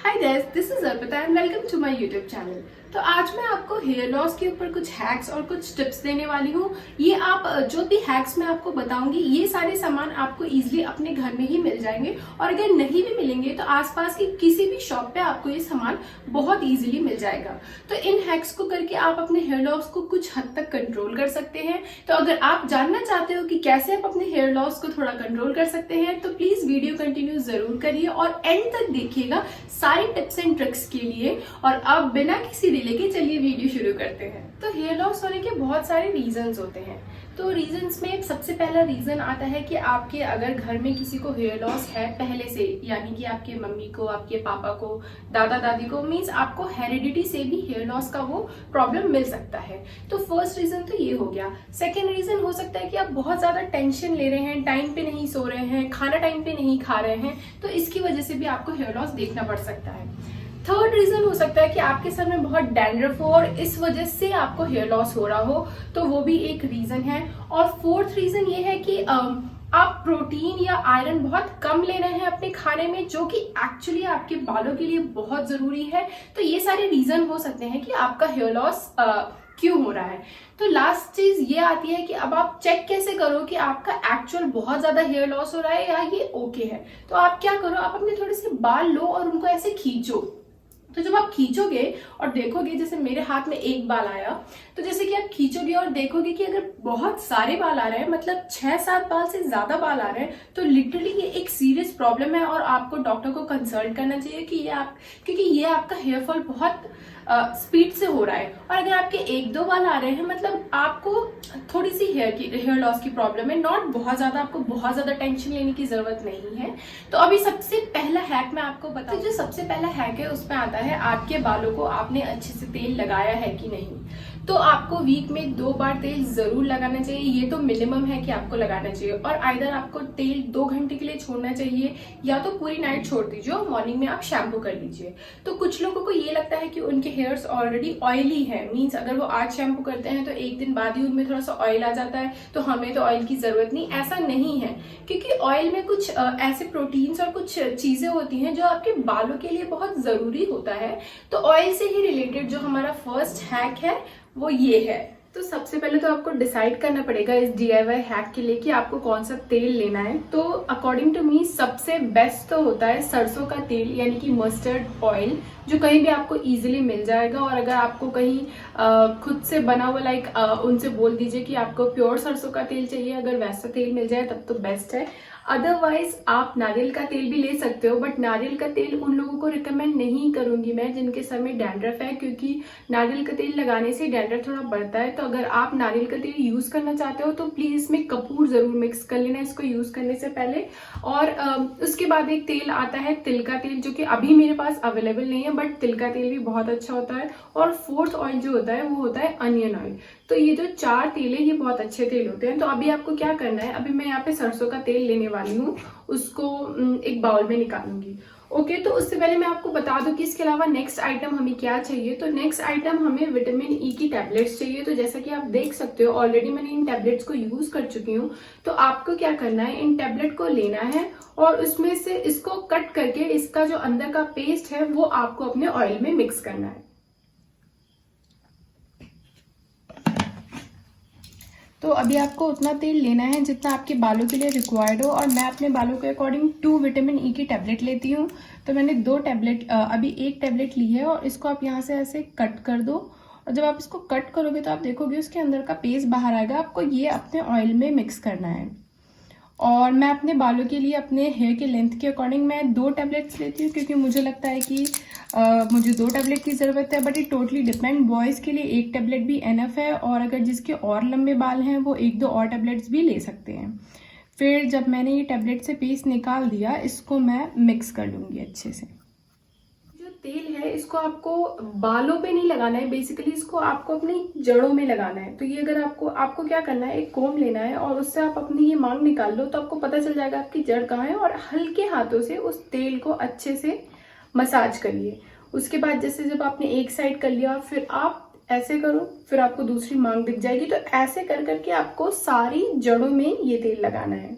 Hi guys, this is Arpita and welcome to my YouTube channel. तो आज मैं आपको हेयर लॉस के ऊपर कुछ हैक्स और कुछ टिप्स देने वाली हूँ। ये आप जो भी हैक्स मैं आपको बताऊंगी, ये सारे सामान आपको इजीली अपने घर में ही मिल जाएंगे, और अगर नहीं भी मिलेंगे तो आसपास की किसी भी शॉप पे आपको ये सामान बहुत इजीली मिल जाएगा। तो इन हैक्स को करके आप अपने हेयर लॉस को कुछ हद तक कंट्रोल कर सकते हैं। तो अगर आप जानना चाहते हो कि कैसे आप अपने हेयर लॉस को थोड़ा कंट्रोल कर सकते हैं, तो प्लीज वीडियो कंटिन्यू जरूर करिए और एंड तक देखिएगा सारी टिप्स एंड ट्रिक्स के लिए। और अब बिना किसी डिले के चलिए वीडियो शुरू करते हैं। तो हेयर लॉस होने के बहुत सारे रीजंस होते हैं। तो रीजंस में सबसे पहला रीजन आता है कि आपके अगर घर में किसी को हेयर लॉस है पहले से, यानी कि आपके मम्मी को, आपके पापा को, दादा दादी को, मीन्स आपको हेरिडिटी से भी हेयर लॉस का वो प्रॉब्लम मिल सकता है। तो फर्स्ट रीजन तो ये हो गया। सेकेंड रीजन हो सकता है कि आप बहुत ज्यादा टेंशन ले रहे हैं, टाइम पे नहीं सो रहे हैं, खाना टाइम पे नहीं खा रहे हैं, तो इसकी वजह से भी आपको हेयर लॉस देखना पड़ सकता है। थर्ड रीजन हो सकता है कि आपके सर में बहुत डैंड्रफ हो और इस वजह से आपको हेयर लॉस हो रहा हो, तो वो भी एक रीजन है। और फोर्थ रीजन ये है कि आप प्रोटीन या आयरन बहुत कम ले रहे हैं अपने खाने में, जो कि एक्चुअली आपके बालों के लिए बहुत जरूरी है। तो ये सारे रीजन हो सकते हैं कि आपका हेयर लॉस क्यों हो रहा है। तो लास्ट चीज ये आती है कि अब आप चेक कैसे करो कि आपका एक्चुअल बहुत ज्यादा हेयर लॉस हो रहा है या ये ओके है। तो आप क्या करो, आप अपने थोड़े से बाल लो और उनको ऐसे खींचो। तो जब आप खींचोगे और देखोगे, जैसे मेरे हाथ में एक बाल आया, तो जैसे कि आप खींचोगे और देखोगे कि अगर बहुत सारे बाल आ रहे हैं, मतलब 6-7 बाल से ज्यादा बाल आ रहे हैं, तो लिटरली ये एक सीरियस प्रॉब्लम है और आपको डॉक्टर को कंसल्ट करना चाहिए कि क्योंकि ये आपका हेयर फॉल बहुत स्पीड से हो रहा है। और अगर आपके 1-2 बाल आ रहे हैं, मतलब आपको थोड़ी सी हेयर लॉस की प्रॉब्लम है, नॉट बहुत ज्यादा, आपको बहुत ज्यादा टेंशन लेने की जरूरत नहीं है। तो अभी सबसे पहला हैक मैं आपको बताऊं। जो सबसे पहला हैक है उसमें आता है आपके बालों को आपने अच्छे से तेल लगाया है कि नहीं। तो आपको वीक में 2 बार तेल जरूर लगाना चाहिए, ये तो मिनिमम है कि आपको लगाना चाहिए। और आइदर आपको तेल 2 घंटे के लिए छोड़ना चाहिए, या तो पूरी नाइट छोड़ दीजिए और मॉर्निंग में आप शैम्पू कर लीजिए। तो कुछ लोगों को ये लगता है कि उनके हेयर्स ऑलरेडी ऑयली है, मीन्स अगर वो आज शैम्पू करते हैं तो एक दिन बाद ही उनमें थोड़ा सा ऑयल आ जाता है, तो हमें तो ऑयल की जरूरत नहीं। ऐसा नहीं है, क्योंकि ऑयल में कुछ ऐसे प्रोटीन्स और कुछ चीजें होती हैं जो आपके बालों के लिए बहुत जरूरी होता है। तो ऑयल से ही रिलेटेड जो हमारा फर्स्ट हैक है वो ये है। तो सबसे पहले तो आपको डिसाइड करना पड़ेगा इस DIY हैक के लिए कि आपको कौन सा तेल लेना है। तो अकॉर्डिंग टू मी सबसे बेस्ट तो होता है सरसों का तेल, यानी कि मस्टर्ड ऑयल, जो कहीं भी आपको इजीली मिल जाएगा। और अगर आपको कहीं खुद से बना हुआ उनसे बोल दीजिए कि आपको प्योर सरसों का तेल चाहिए, अगर वैसा तेल मिल जाए तब तो बेस्ट है। अदरवाइज आप नारियल का तेल भी ले सकते हो, बट नारियल का तेल उन लोगों को रिकमेंड नहीं करूंगी मैं जिनके सर में डैंड्रफ है, क्योंकि नारियल का तेल लगाने से डैंड्रफ थोड़ा बढ़ता है। तो अगर आप नारियल का तेल यूज करना चाहते हो तो प्लीज इसमें कपूर जरूर मिक्स कर लेना इसको यूज करने से पहले। और उसके बाद एक तेल आता है तिल का तेल, जो कि अभी मेरे पास अवेलेबल नहीं है, बट तिल का तेल भी बहुत अच्छा होता है। और फोर्थ ऑयल जो होता है वो होता है अनियन ऑयल। तो ये जो 4 तेल है ये बहुत अच्छे तेल होते हैं। तो अभी आपको क्या करना है, अभी मैं यहाँ पे सरसों का तेल लेने वाली हूँ, उसको एक बाउल में निकालूंगी। ओके, तो उससे पहले मैं आपको बता दूं कि इसके अलावा नेक्स्ट आइटम हमें क्या चाहिए। तो नेक्स्ट आइटम हमें विटामिन ई की टैबलेट्स चाहिए। तो जैसा कि आप देख सकते हो ऑलरेडी मैंने इन टैबलेट्स को यूज कर चुकी हूँ। तो आपको क्या करना है, इन टैबलेट को लेना है और उसमें से इसको कट करके इसका जो अंदर का पेस्ट है वो आपको अपने ऑयल में मिक्स करना है। तो अभी आपको उतना तेल लेना है जितना आपके बालों के लिए रिक्वायर्ड हो। और मैं अपने बालों के अकॉर्डिंग 2 विटामिन ई की टैबलेट लेती हूँ। तो मैंने 2 टैबलेट, अभी 1 टैबलेट ली है, और इसको आप यहाँ से ऐसे कट कर दो। और जब आप इसको कट करोगे तो आप देखोगे उसके अंदर का पेस्ट बाहर आएगा। आपको ये अपने ऑयल में मिक्स करना है। और मैं अपने बालों के लिए अपने हेयर के लेंथ के अकॉर्डिंग मैं 2 टैबलेट्स लेती हूँ, क्योंकि मुझे लगता है कि मुझे 2 टैबलेट की ज़रूरत है। बट ये टोटली डिपेंड, बॉयज़ के लिए 1 टैबलेट भी एनफ है, और अगर जिसके और लंबे बाल हैं वो 1-2 और टैबलेट्स भी ले सकते हैं। फिर जब मैंने ये टैबलेट से पेस्ट निकाल दिया, इसको मैं मिक्स कर लूँगी अच्छे से। जो तेल है इसको आपको बालों पे नहीं लगाना है, बेसिकली इसको आपको अपनी जड़ों में लगाना है। तो ये अगर आपको क्या करना है, एक कोम लेना है और उससे आप अपनी ये मांग निकाल लो, तो आपको पता चल जाएगा आपकी जड़ कहाँ है। और हल्के हाथों से उस तेल को अच्छे से मसाज करिए। उसके बाद जैसे जब आपने एक साइड कर लिया, फिर आप ऐसे करो, फिर आपको दूसरी मांग दिख जाएगी। तो ऐसे कर करके आपको सारी जड़ों में ये तेल लगाना है।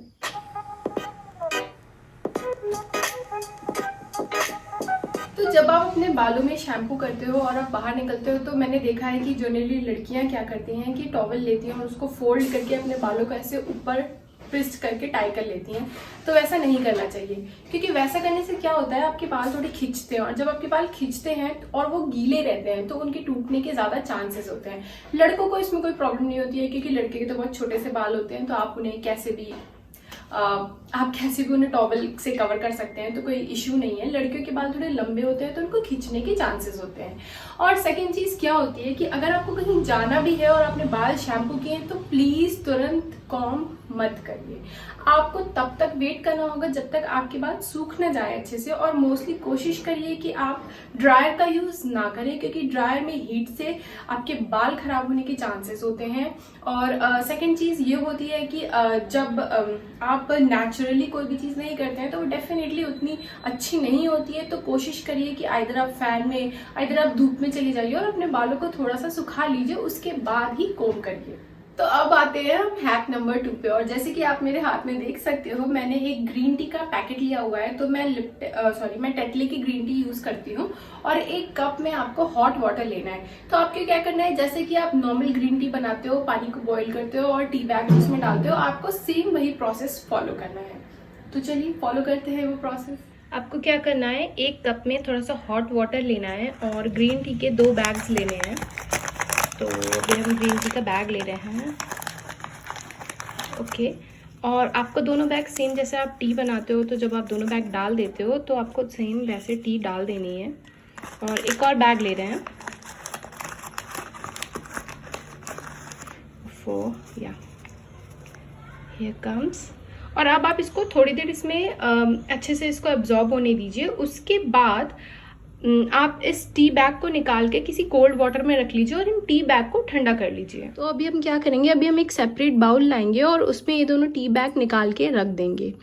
जब आप अपने बालों में शैम्पू करते हो और आप बाहर निकलते हो तो मैंने देखा है कि जनरली लड़कियां क्या करती हैं कि टॉवल लेती हैं और उसको फोल्ड करके अपने बालों को ऐसे ऊपर ट्विस्ट करके टाई कर लेती हैं। तो वैसा नहीं करना चाहिए, क्योंकि वैसा करने से क्या होता है, आपके बाल थोड़े खिंचते हैं और जब आपके बाल खिंचते हैं और वो गीले रहते हैं तो उनके टूटने के ज्यादा चांसेस होते हैं। लड़कों को इसमें कोई प्रॉब्लम नहीं होती है, क्योंकि लड़के के तो बहुत छोटे से बाल होते हैं, तो आप उन्हें कैसे भी उन्हें टॉवल से कवर कर सकते हैं, तो कोई इश्यू नहीं है। लड़कियों के बाल थोड़े लंबे होते हैं तो उनको खींचने के चांसेस होते हैं। और सेकंड चीज क्या होती है कि अगर आपको कहीं जाना भी है और आपने बाल शैम्पू किए तो प्लीज तुरंत कॉम्ब मत करिए। आपको तब तक वेट करना होगा जब तक आपके बाल सूख ना जाए अच्छे से, और मोस्टली कोशिश करिए कि आप ड्रायर का यूज ना करें, क्योंकि ड्रायर में हीट से आपके बाल खराब होने के चांसेस होते हैं। और सेकंड चीज ये होती है कि जब आप नेचुरली कोई भी चीज नहीं करते हैं तो वो डेफिनेटली उतनी अच्छी नहीं होती है। तो कोशिश करिए कि आइदर आप फैन में, आइदर आप धूप में चली जाइए और अपने बालों को थोड़ा सा सुखा लीजिए, उसके बाद ही कोम करिए। तो अब आते हैं हम हैक नंबर 2 पे। और जैसे कि आप मेरे हाथ में देख सकते हो, मैंने एक ग्रीन टी का पैकेट लिया हुआ है। तो मैं टेटले की ग्रीन टी यूज करती हूँ और एक कप में आपको हॉट वाटर लेना है। तो आपको क्या करना है, जैसे कि आप नॉर्मल ग्रीन टी बनाते हो, पानी को बॉईल करते हो और टी बैग उसमें डालते हो, आपको सेम वही प्रोसेस फॉलो करना है। तो चलिए फॉलो करते हैं वो प्रोसेस। आपको क्या करना है, एक कप में थोड़ा सा हॉट वाटर लेना है और ग्रीन टी के 2 बैग्स लेने हैं। तो अभी हम ग्रीन टी का बैग ले रहे हैं। ओके, और आपको दोनों बैग सेम, जैसे आप टी बनाते हो तो जब आप दोनों बैग डाल देते हो तो आपको सेम वैसे टी डाल देनी है। और एक और बैग ले रहे हैं। Here comes. और अब आप इसको थोड़ी देर इसमें अच्छे से इसको एब्जॉर्ब होने दीजिए। उसके बाद आप इस टी बैग को निकाल के किसी कोल्ड वाटर में रख लीजिए और इन टी बैग को ठंडा कर लीजिए। तो अभी हम क्या करेंगे, अभी हम एक सेपरेट बाउल लाएंगे और उसमें ये दोनों टी बैग निकाल के रख देंगे।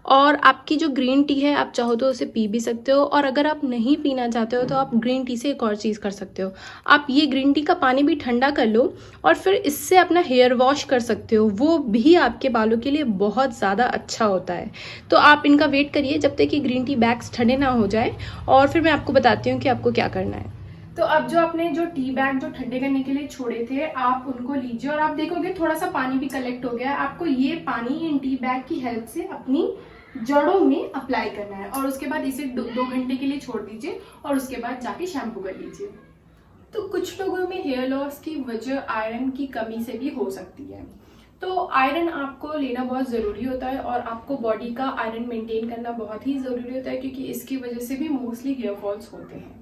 और आपकी जो ग्रीन टी है, आप चाहो तो उसे पी भी सकते हो, और अगर आप नहीं पीना चाहते हो तो आप ग्रीन टी से एक और चीज़ कर सकते हो। आप ये ग्रीन टी का पानी भी ठंडा कर लो और फिर इससे अपना हेयर वॉश कर सकते हो। वो भी आपके बालों के लिए बहुत ज़्यादा अच्छा होता है। तो आप इनका वेट करिए जब तक कि ग्रीन टी बैग्स ठंडे ना हो जाए, और फिर मैं आपको बताती हूँ कि आपको क्या करना है। तो अब जो आपने जो टी बैग जो ठंडे करने के लिए छोड़े थे, आप उनको लीजिए और आप देखोगे थोड़ा सा पानी भी कलेक्ट हो गया है। आपको ये पानी इन टी बैग की हेल्प से अपनी जड़ों में अप्लाई करना है और उसके बाद इसे 2 घंटे के लिए छोड़ दीजिए और उसके बाद जाके शैम्पू कर लीजिए। तो कुछ लोगों में हेयर लॉस की वजह आयरन की कमी से भी हो सकती है। तो आयरन आपको लेना बहुत ज़रूरी होता है और आपको बॉडी का आयरन मेंटेन करना बहुत ही ज़रूरी होता है, क्योंकि इसकी वजह से भी मोस्टली हेयर फॉल्स होते हैं।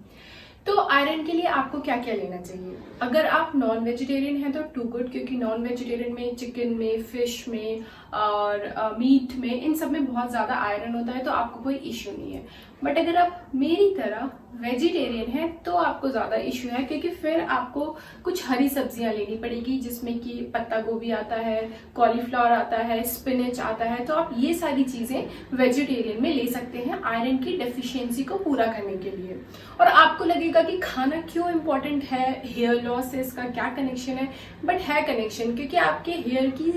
तो आयरन के लिए आपको क्या क्या लेना चाहिए? अगर आप नॉन वेजिटेरियन हैं तो टू गुड, क्योंकि नॉन वेजिटेरियन में चिकन में, फिश में और मीट में, इन सब में बहुत ज़्यादा आयरन होता है, तो आपको कोई इश्यू नहीं है। बट अगर आप मेरी तरह वेजिटेरियन हैं तो आपको ज़्यादा इश्यू है, क्योंकि फिर आपको कुछ हरी सब्जियां लेनी पड़ेगी, जिसमें कि पत्ता गोभी आता है, कॉलीफ्लावर आता है, स्पिनच आता है। तो आप ये सारी चीज़ें वेजिटेरियन में ले सकते हैं आयरन की डेफिशिएंसी को पूरा करने के लिए। और आपको लगेगा कि खाना क्यों इम्पोर्टेंट है, हेयर लॉस से इसका क्या कनेक्शन है? बट है कनेक्शन, क्योंकि आपके हेयर की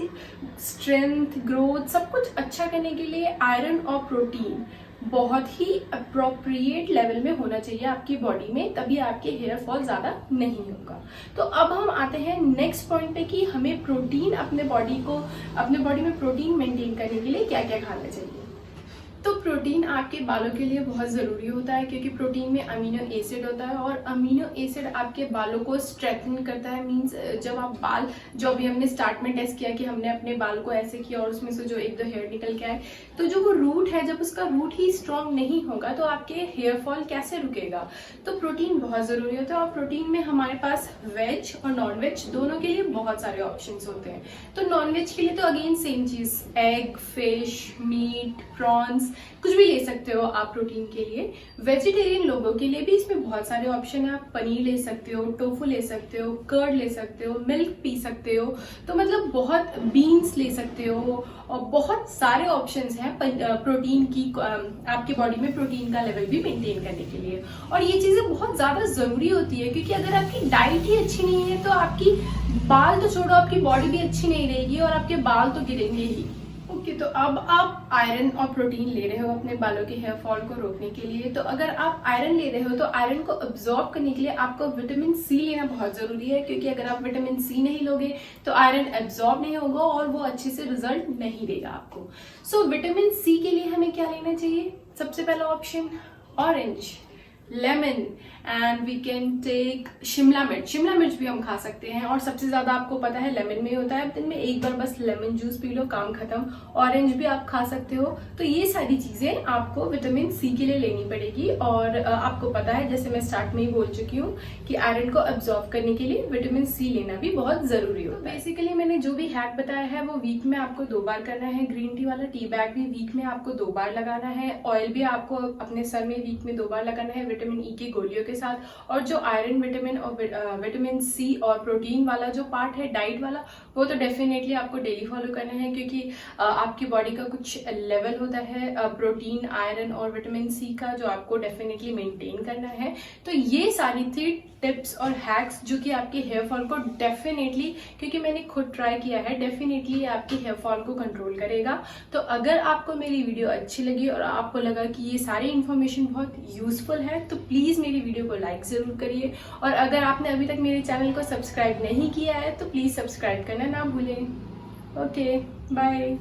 स्ट्रेंथ, ग्रोथ, सब कुछ अच्छा करने के लिए आयरन और प्रोटीन बहुत ही अप्रोप्रिएट लेवल में होना चाहिए आपकी बॉडी में, तभी आपके हेयर फॉल ज़्यादा नहीं होगा। तो अब हम आते हैं नेक्स्ट पॉइंट पे कि हमें प्रोटीन अपने बॉडी में प्रोटीन मेंटेन करने के लिए क्या क्या खाना चाहिए। तो प्रोटीन आपके बालों के लिए बहुत ज़रूरी होता है, क्योंकि प्रोटीन में अमीनो एसिड होता है और अमीनो एसिड आपके बालों को स्ट्रेथन करता है। मींस जब आप बाल, जो अभी हमने स्टार्ट में टेस्ट किया कि हमने अपने बाल को ऐसे किया और उसमें से जो 1-2 हेयर निकल के आए, तो जो वो रूट है, जब उसका रूट ही स्ट्रांग नहीं होगा तो आपके हेयर फॉल कैसे रुकेगा? तो प्रोटीन बहुत ज़रूरी होता है। और प्रोटीन में हमारे पास वेज और नॉन वेज दोनों के लिए बहुत सारे ऑप्शन होते हैं। तो नॉन वेज के लिए तो अगेन सेम चीज़, एग, फिश, मीट, प्रॉन्स, कुछ भी ले सकते हो आप प्रोटीन के लिए। वेजिटेरियन लोगों के लिए भी इसमें बहुत सारे ऑप्शन है। आप पनीर ले सकते हो, टोफू ले सकते हो, कर्ड ले सकते हो, मिल्क पी सकते हो, तो मतलब बहुत, बीन्स ले सकते हो और बहुत सारे ऑप्शंस हैं प्रोटीन की, आपके बॉडी में प्रोटीन का लेवल भी मेंटेन करने के लिए। और ये चीज़ें बहुत ज़्यादा ज़रूरी होती है, क्योंकि अगर आपकी डाइट ही अच्छी नहीं है तो आपकी बाल तो छोड़ो, आपकी बॉडी भी अच्छी नहीं रहेगी और आपके बाल तो गिरेंगे ही। ओके, तो अब आप आयरन और प्रोटीन ले रहे हो अपने बालों के हेयर फॉल को रोकने के लिए। तो अगर आप आयरन ले रहे हो तो आयरन को अब्सॉर्ब करने के लिए आपको विटामिन सी लेना बहुत जरूरी है, क्योंकि अगर आप विटामिन सी नहीं लोगे तो आयरन अब्सॉर्ब नहीं होगा और वो अच्छे से रिजल्ट नहीं देगा आपको। सो विटामिन सी के लिए हमें क्या लेना चाहिए? सबसे पहला option orange, lemon and we can take shimla mirch. शिमला मिर्च भी हम खा सकते हैं और सबसे ज्यादा आपको पता है लेमन में होता है। दिन में एक बार बस लेमन जूस पी लो, काम खत्म। ऑरेंज भी आप खा सकते हो। तो ये सारी चीजें आपको विटामिन सी के लिए लेनी पड़ेगी। और आपको पता है, जैसे मैं स्टार्ट में ही बोल चुकी हूँ, कि आयरन को अब्सॉर्ब करने के लिए विटामिन सी लेना भी बहुत जरूरी होता है। बेसिकली मैंने जो भी हैक बताया है वो वीक में आपको 2 बार करना है। ग्रीन टी वाला टी बैग भी वीक में आपको 2 बार लगाना है। ऑयल भी आपको अपने सर में वीक में 2 बार लगाना है विटामिन ई की गोलियों के साथ। और जो आयरन, विटामिन और विटामिन सी और प्रोटीन वाला जो पार्ट है डाइट वाला, वो तो डेफिनेटली आपको डेली फॉलो करना है, क्योंकि आपकी बॉडी का कुछ लेवल होता है प्रोटीन, आयरन और विटामिन सी का, जो आपको डेफिनेटली मेंटेन करना है। तो ये सारी थी टिप्स और हैक्स जो कि आपके हेयर फॉल को डेफिनेटली, क्योंकि मैंने खुद ट्राई किया है, डेफिनेटली आपके हेयर फॉल को कंट्रोल करेगा। तो अगर आपको मेरी वीडियो अच्छी लगी और आपको लगा कि ये सारी इन्फॉर्मेशन बहुत यूजफुल है, तो प्लीज मेरी वीडियो को लाइक जरूर करिए। और अगर आपने अभी तक मेरे चैनल को सब्सक्राइब नहीं किया है तो प्लीज सब्सक्राइब करना ना भूलें। Okay, bye.